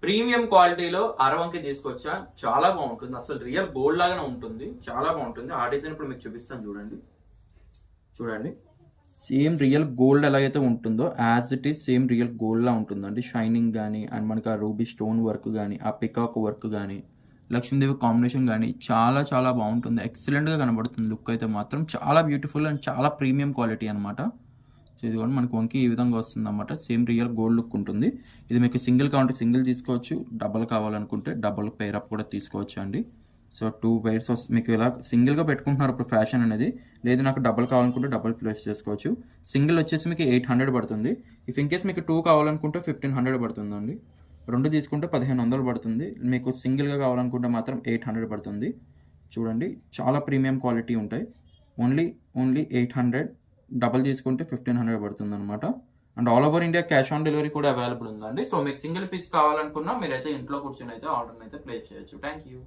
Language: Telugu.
ప్రీమియం క్వాలిటీలో అరవంకి తీసుకొచ్చా. చాలా బాగుంటుంది, అసలు రియల్ గోల్డ్ లాగానే ఉంటుంది, చాలా బాగుంటుంది. ఆ డిజైన్ ఇప్పుడు మీకు చూపిస్తాను చూడండి. చూడండి, సేమ్ రియల్ గోల్డ్ ఎలాగైతే ఉంటుందో as it is same real gold లా ఉంటుందండి. షైనింగ్ కానీ అండ్ మనకి ఆ రూబీ స్టోన్ వర్క్ కానీ ఆ పికాక్ వర్క్ కానీ లక్ష్మీదేవి కాంబినేషన్ కానీ చాలా చాలా బాగుంటుంది. ఎక్సలెంట్గా కనబడుతుంది. లుక్ అయితే మాత్రం చాలా బ్యూటిఫుల్ అండ్ చాలా ప్రీమియం క్వాలిటీ అనమాట. సో ఇది కూడా మనకు వంకి ఈ విధంగా వస్తుంది అన్నమాట. సేమ్ రియల్ గోల్డ్ లుక్ ఉంటుంది. ఇది మీకు సింగిల్ కావాలంటే సింగిల్ తీసుకోవచ్చు, డబల్ కావాలనుకుంటే డబల్ పెయిర్ అప్ కూడా తీసుకోవచ్చు అండి. సో 2 పెయిర్స్ మీకు ఇలా సింగిల్గా పెట్టుకుంటున్నారు ఇప్పుడు ఫ్యాషన్ అనేది. లేదు నాకు డబల్ కావాలనుకుంటే డబల్ ప్లేస్ చేసుకోవచ్చు. సింగిల్ వచ్చేసి మీకు 800 పడుతుంది. ఇఫ్ ఇన్ కేస్ మీకు 2 కావాలనుకుంటే 1500 పడుతుందండి. 2 తీసుకుంటే 1500 పడుతుంది. మీకు సింగిల్గా కావాలనుకుంటే మాత్రం 800 పడుతుంది. చూడండి, చాలా ప్రీమియం క్వాలిటీ ఉంటాయి. ఓన్లీ 800. డబల్ తీసుకుంటే 1500 పడుతుంది అనమాట. And all over India cash on delivery కూడా అవైలబుల్ ఉందండి. సో మీకు సింగిల్ పీస్ కావాలనుకున్నా మీరైతే ఇంట్లో కూర్చొని అయితే ఆర్డర్ అయితే ప్లేస్ చేయొచ్చు. Thank you.